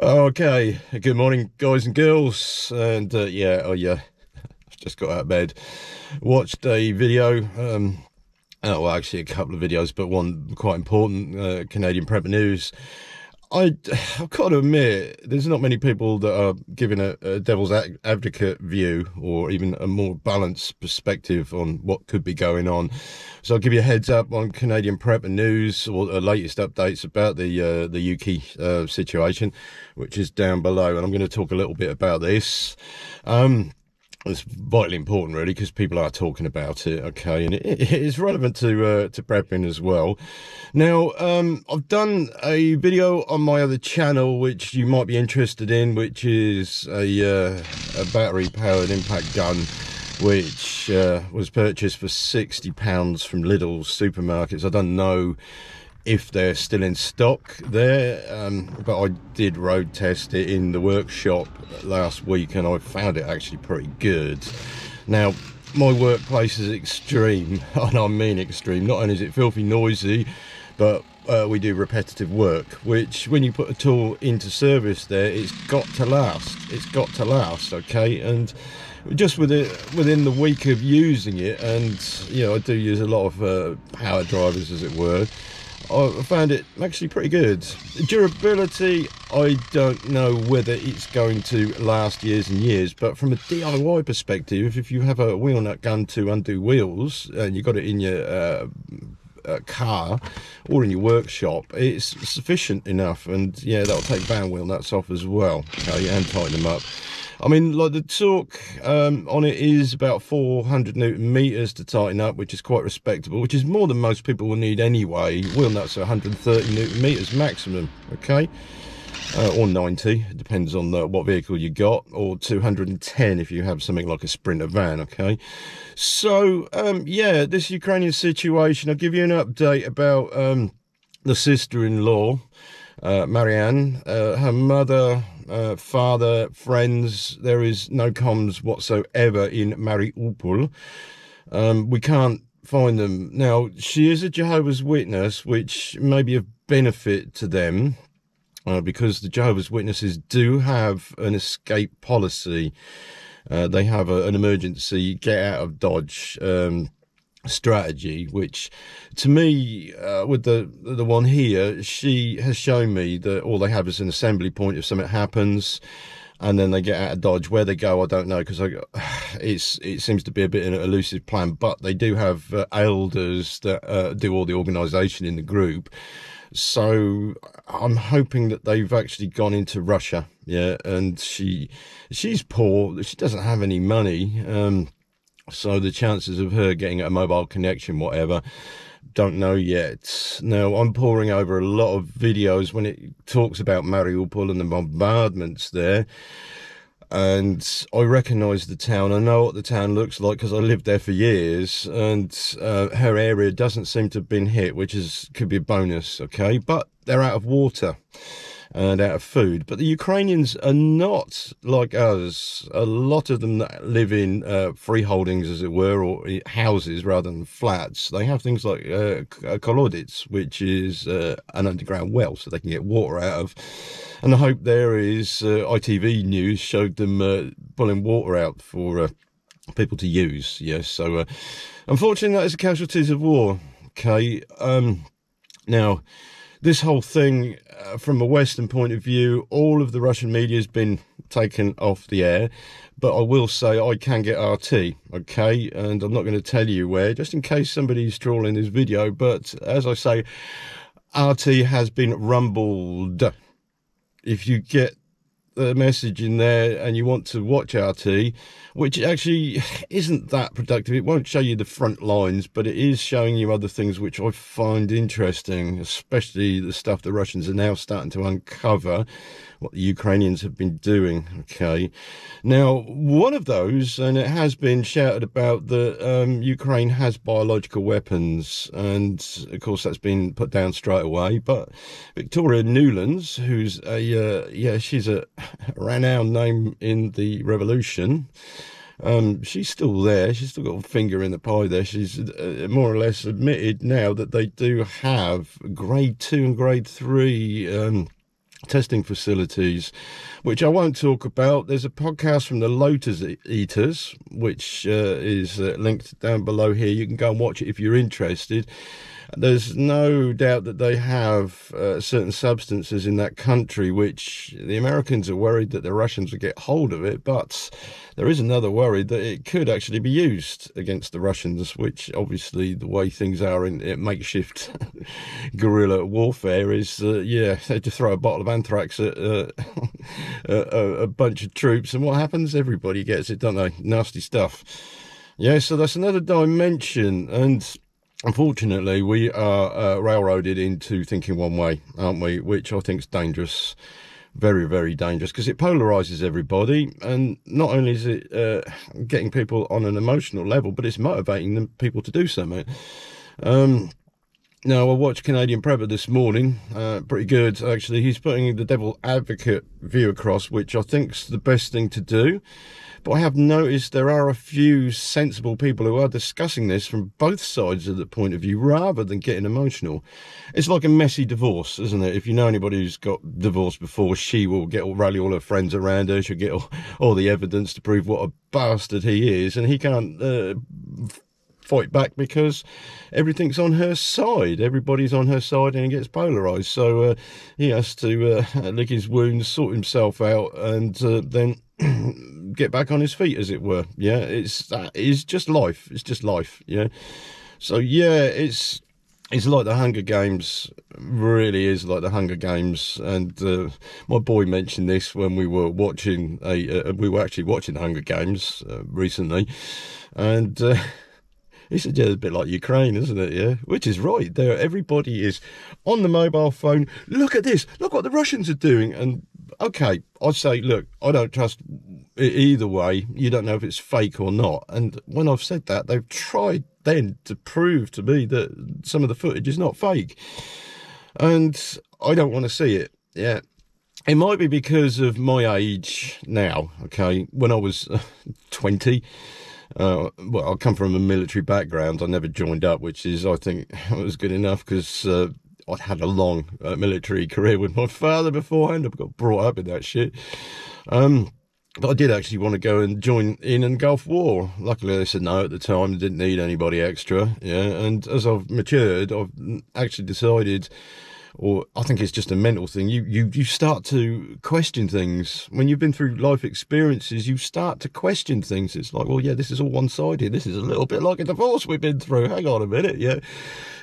Okay, good morning, guys and girls. And I've just got out of bed, watched a video. Well, actually, a couple of videos, but one quite important. Canadian Prepper News. I've got to admit, there's not many people that are giving a devil's advocate view or even a more balanced perspective on what could be going on. So I'll give you a heads up on Canadian Prepper News or the latest updates about the UK situation, which is down below. And I'm going to talk a little bit about this. It's vitally important, really, because people are talking about it, okay, and it is relevant to prepping as well. Now, I've done a video on my other channel, which you might be interested in, which is a battery-powered impact gun, which was purchased for £60 from Lidl's supermarkets. I don't know if they're still in stock there, but I did road test it in the workshop last week and I found it actually pretty good. Now, my workplace is extreme, and I mean extreme. Not only is it filthy noisy, but we do repetitive work, which when you put a tool into service there, it's got to last, okay? And just within the week of using it, and I do use a lot of power drivers, as it were, I found it actually pretty good. Durability, I don't know whether it's going to last years and years, but from a DIY perspective, if you have a wheel nut gun to undo wheels and you've got it in your car or in your workshop, it's sufficient enough. And yeah, that'll take van wheel nuts off as well, okay, and tighten them up. I mean, like, the torque on it is about 400 Newton meters to tighten up, which is quite respectable, which is more than most people will need anyway. Wheel nuts are 130 Newton meters maximum, okay, or 90, it depends on what vehicle you got, or 210 if you have something like a Sprinter van, okay. So yeah, this Ukrainian situation, I'll give you an update about the sister-in-law, Marianne, her mother, father, friends. There is no comms whatsoever in Mariupol. We can't find them. Now, she is a Jehovah's Witness, which may be of benefit to them, because the Jehovah's Witnesses do have an escape policy. They have an emergency get out of Dodge strategy, which to me, with the one here, she has shown me that all they have is an assembly point if something happens, and then they get out of Dodge. Where they go, I don't know, because it seems to be a bit of an elusive plan, but they do have elders that do all the organisation in the group. So I'm hoping that they've actually gone into Russia, yeah, and she's poor, she doesn't have any money, so the chances of her getting a mobile connection, whatever, don't know yet. Now, I'm poring over a lot of videos when it talks about Mariupol and the bombardments there, and I recognise the town. I know what the town looks like because I lived there for years, and her area doesn't seem to have been hit, which could be a bonus, okay? But they're out of water and out of food. But the Ukrainians are not like us. A lot of them that live in freeholdings, as it were, or houses rather than flats, they have things like kolodets, which is an underground well, so they can get water out of. And the hope there is ITV News showed them pulling water out for people to use. Yes, so unfortunately, that is the casualties of war. Okay, now, this whole thing, from a Western point of view, all of the Russian media has been taken off the air, but I will say I can get RT, okay, and I'm not going to tell you where, just in case somebody's trawling this video, but as I say, RT has been rumbled. If you get the message in there and you want to watch RT, which actually isn't that productive, it won't show you the front lines, but it is showing you other things which I find interesting, especially the stuff the Russians are now starting to uncover, what the Ukrainians have been doing, okay. Now, one of those, and it has been shouted about, that Ukraine has biological weapons, and of course that's been put down straight away, but Victoria Newlands, who's she's a renowned name in the revolution, she's still there. She's still got a finger in the pie there. She's more or less admitted now that they do have grade 2 and grade 3 testing facilities, which I won't talk about. There's a podcast from the Lotus Eaters, which is linked down below here. You can go and watch it if you're interested. There's no doubt that they have certain substances in that country, which the Americans are worried that the Russians will get hold of it, but there is another worry that it could actually be used against the Russians, which obviously the way things are in makeshift guerrilla warfare is, they just throw a bottle of anthrax at a bunch of troops, and what happens? Everybody gets it, don't they? Nasty stuff. Yeah, so that's another dimension, and unfortunately, we are railroaded into thinking one way, aren't we? Which I think is dangerous, very, very dangerous, because it polarizes everybody. And not only is it getting people on an emotional level, but it's motivating them, people to do something. Now, I watched Canadian Prepper this morning, pretty good, actually. He's putting the devil advocate view across, which I think's the best thing to do. But I have noticed there are a few sensible people who are discussing this from both sides of the point of view, rather than getting emotional. It's like a messy divorce, isn't it? If you know anybody who's got divorced before, she will rally all her friends around her. She'll get all the evidence to prove what a bastard he is, and he can't fight back because everything's on her side. Everybody's on her side, and he gets polarized. So he has to lick his wounds, sort himself out, and then get back on his feet, as it were. Yeah, it's just life. It's just life. Yeah. So yeah, it's like the Hunger Games. Really is like the Hunger Games. And my boy mentioned this when we were watching we were actually watching the Hunger Games recently, and he said, yeah, it's a bit like Ukraine, isn't it? Yeah, which is right. There, everybody is on the mobile phone. Look at this. Look what the Russians are doing. And okay, I'd say, look, I don't trust it either way. You don't know if it's fake or not. And when I've said that, they've tried then to prove to me that some of the footage is not fake. And I don't want to see it. Yeah. It might be because of my age now. Okay. When I was 20, well, I come from a military background. I never joined up, which is, I think, was good enough, because I'd had a long military career with my father beforehand. I got brought up in that shit. But I did actually want to go and join in Gulf War. Luckily, they said no at the time. They didn't need anybody extra. Yeah, and as I've matured, I've actually decided, or I think it's just a mental thing, you start to question things. When you've been through life experiences, you start to question things. It's like, well, yeah, this is all one-sided. This is a little bit like a divorce we've been through. Hang on a minute, yeah.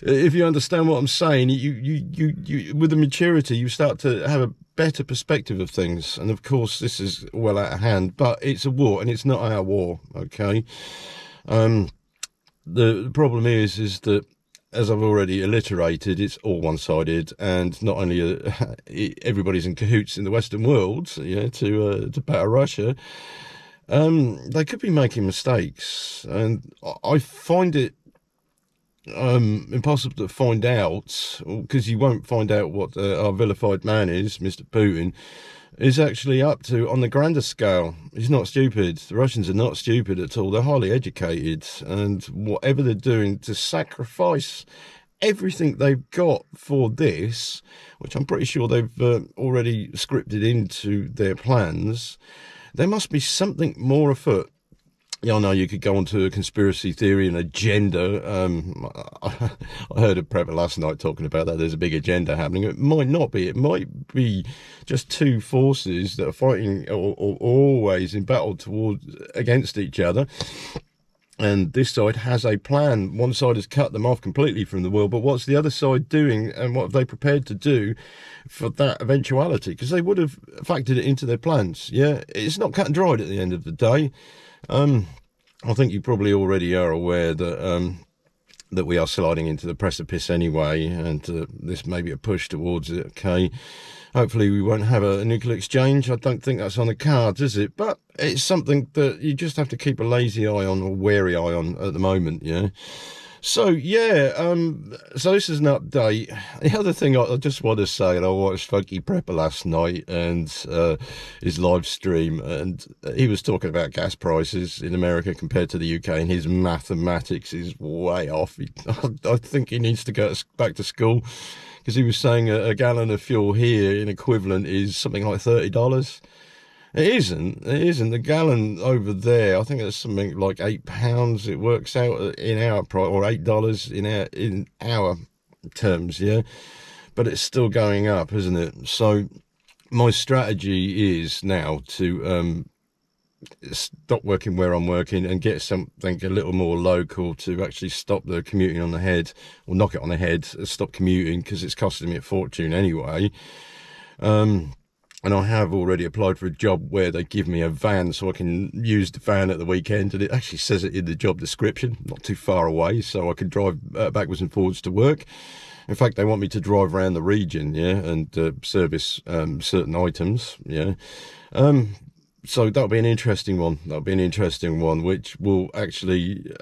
If you understand what I'm saying, you with the maturity, you start to have a better perspective of things. And of course, this is well out of hand, but it's a war, and it's not our war, okay? The problem is that, as I've already alliterated, it's all one-sided, and not only everybody's in cahoots in the Western world, yeah, to batter Russia. They could be making mistakes, and I find it impossible to find out, because you won't find out what our vilified man is, Mr. Putin, is actually up to on the grander scale. He's not stupid. The Russians are not stupid at all. They're highly educated, and whatever they're doing to sacrifice everything they've got for this, which I'm pretty sure they've already scripted into their plans, there must be something more afoot. Yeah, I know you could go on to a conspiracy theory and agenda. I heard a prepper last night talking about that. There's a big agenda happening. It might not be. It might be just two forces that are fighting or always in battle against each other. And this side has a plan. One side has cut them off completely from the world. But what's the other side doing, and what have they prepared to do for that eventuality? Because they would have factored it into their plans. Yeah, it's not cut and dried at the end of the day. I think you probably already are aware that that we are sliding into the precipice anyway, and this may be a push towards it. Okay, hopefully we won't have a nuclear exchange. I don't think that's on the cards, is it? But it's something that you just have to keep a lazy eye on, or wary eye on at the moment. Yeah. So yeah, so this is an update. The other thing I just want to say, and I watched Funky Prepper last night and his live stream, and he was talking about gas prices in America compared to the UK, and his mathematics is way off. I think he needs to go back to school, because he was saying a gallon of fuel here in equivalent is something like $30. It isn't. It isn't. The gallon over there, I think it's something like £8. It works out in our price, or $8 in our terms, yeah. But it's still going up, isn't it? So my strategy is now to stop working where I'm working and get something a little more local to actually stop the commuting on the head, or knock it on the head, stop commuting, because it's costing me a fortune anyway. And I have already applied for a job where they give me a van so I can use the van at the weekend, and it actually says it in the job description, not too far away, so I can drive backwards and forwards to work. In fact, they want me to drive around the region, yeah, and service certain items, yeah. So that'll be an interesting one. That'll be an interesting one, which will actually...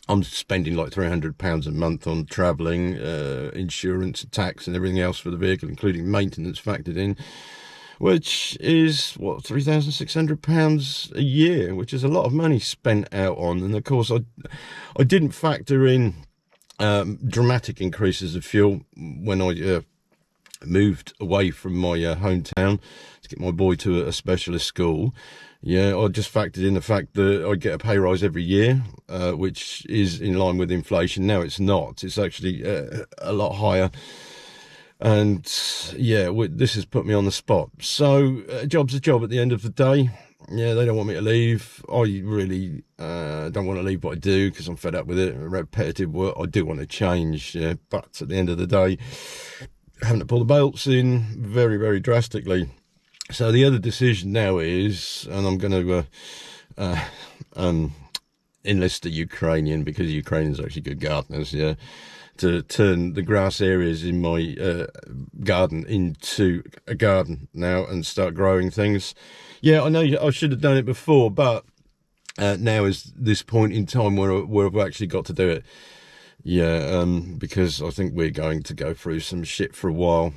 I'm spending like £300 a month on travelling, insurance, tax and everything else for the vehicle, including maintenance factored in, which is, what, £3,600 a year, which is a lot of money spent out on. And of course, I didn't factor in dramatic increases of fuel when I moved away from my hometown to get my boy to a specialist school. Yeah, I just factored in the fact that I get a pay rise every year, which is in line with inflation. Now it's not. It's actually a lot higher. And yeah, this has put me on the spot. So a job's a job at the end of the day. Yeah, they don't want me to leave. I really don't want to leave what I do because I'm fed up with it. Repetitive work. I do want to change. Yeah, but at the end of the day, having to pull the belts in very, very drastically. So the other decision now is, and I'm going to enlist a Ukrainian, because Ukrainians are actually good gardeners, yeah, to turn the grass areas in my garden into a garden now and start growing things. Yeah, I know I should have done it before, but now is this point in time where I've actually got to do it. Yeah, because I think we're going to go through some shit for a while.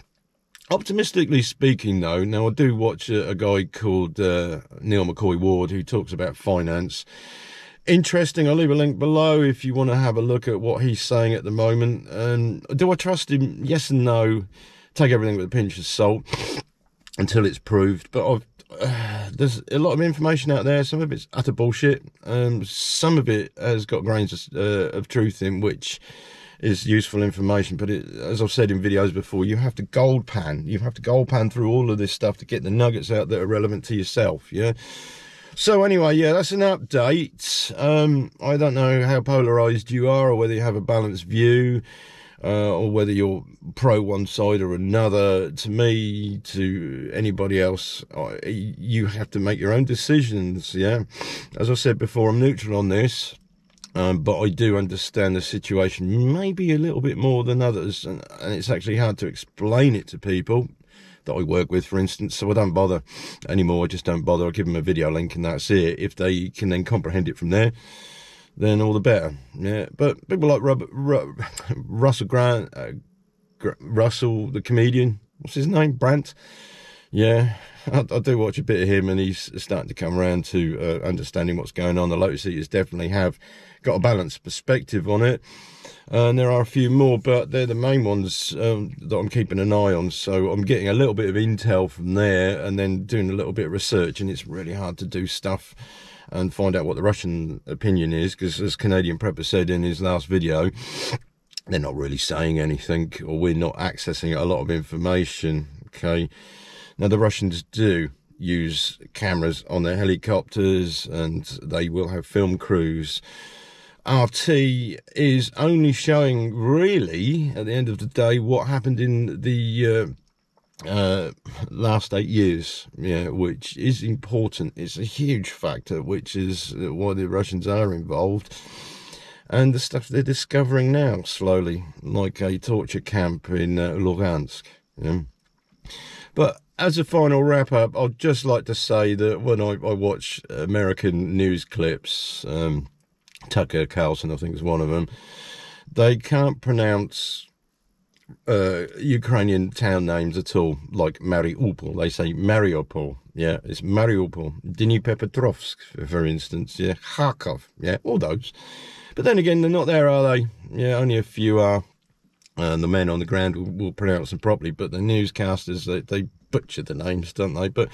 Optimistically speaking, though, now I do watch a guy called Neil McCoy Ward who talks about finance. Interesting. I'll leave a link below if you want to have a look at what he's saying at the moment. And do I trust him? Yes and no. Take everything with a pinch of salt until it's proved. But there's a lot of information out there. Some of it's utter bullshit. Some of it has got grains of truth in, which is useful information. But as I've said in videos before, you have to gold pan. You have to gold pan through all of this stuff to get the nuggets out that are relevant to yourself. Yeah. So anyway, yeah, that's an update. I don't know how polarized you are, or whether you have a balanced view, or whether you're pro one side or another. To me, to anybody else, you have to make your own decisions. Yeah, as I said before, I'm neutral on this, but I do understand the situation maybe a little bit more than others, and it's actually hard to explain it to people that I work with, for instance, so I don't bother anymore. I just don't bother. I give them a video link and that's it. If they can then comprehend it from there, then all the better. Yeah, but people like Russell Grant, Russell the comedian, what's his name, Brant? Yeah, I do watch a bit of him, and he's starting to come around to understanding what's going on. The Lotus Eaters definitely have got a balanced perspective on it. And there are a few more, but they're the main ones that I'm keeping an eye on. So I'm getting a little bit of intel from there and then doing a little bit of research. And it's really hard to do stuff and find out what the Russian opinion is, because as Canadian Prepper said in his last video, they're not really saying anything, or we're not accessing a lot of information. Okay. Now, the Russians do use cameras on their helicopters, and they will have film crews. RT is only showing, really, at the end of the day, what happened in the last 8 years, yeah, which is important. It's a huge factor, which is why the Russians are involved. And the stuff they're discovering now, slowly, like a torture camp in Lugansk. Yeah. But as a final wrap-up, I'd just like to say that when I watch American news clips, Tucker Carlson, I think, is one of them. They can't pronounce Ukrainian town names at all, like Mariupol. They say Mariupol. Yeah, it's Mariupol. Dnipropetrovsk, for instance. Yeah, Kharkov. Yeah, all those. But then again, they're not there, are they? Yeah, only a few are. and the men on the ground will pronounce them properly, but the newscasters, they butcher the names, don't they? But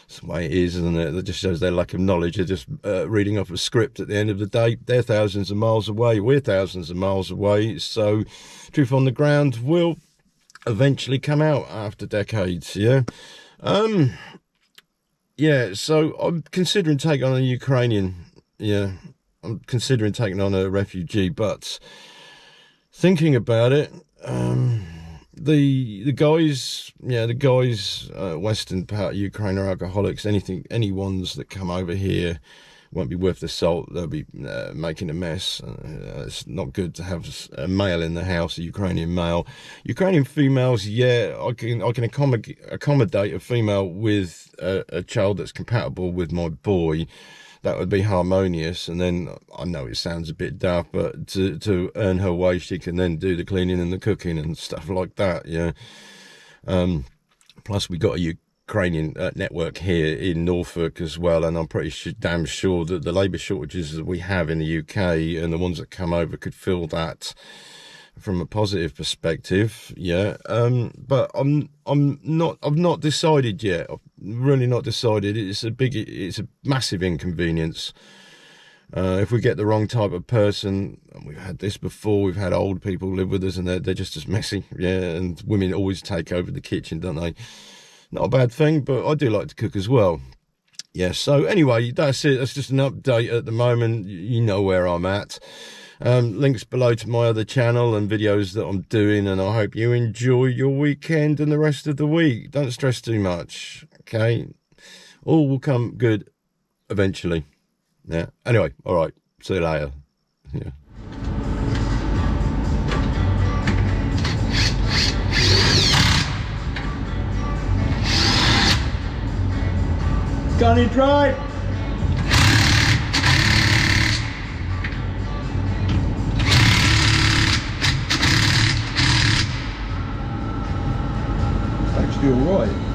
that's the way it is, isn't it? That just shows their lack of knowledge. They're just reading off a script at the end of the day. They're thousands of miles away, we're thousands of miles away, so truth on the ground will eventually come out after decades. Yeah. Yeah, so I'm considering taking on a Ukrainian. Yeah, I'm considering taking on a refugee, but thinking about it, the guys, western part of Ukraine are alcoholics. Any ones that come over here won't be worth the salt. They'll be making a mess. It's not good to have a male in the house, a Ukrainian male. Ukrainian females, yeah, I can accommodate a female with a child that's compatible with my boy. That would be harmonious. And then, I know it sounds a bit daft, but to earn her way, she can then do the cleaning and the cooking and stuff like that. Yeah. Plus, we got a Ukrainian network here in Norfolk as well, and I'm pretty damn sure that the labour shortages that we have in the UK and the ones that come over could fill that from a positive perspective. Yeah. But I've not decided yet. I've really not decided. It's a massive inconvenience. If we get the wrong type of person, and we've had this before, we've had old people live with us and they're just as messy. Yeah. And women always take over the kitchen, don't they? Not a bad thing, but I do like to cook as well. Yeah, so anyway, that's it. That's just an update at the moment. You know where I'm at. Links below to my other channel and videos that I'm doing, and I hope you enjoy your weekend and the rest of the week. Don't stress too much, okay? All will come good eventually. Yeah. Anyway, all right. See you later. Yeah. Gunny drive! It's actually alright.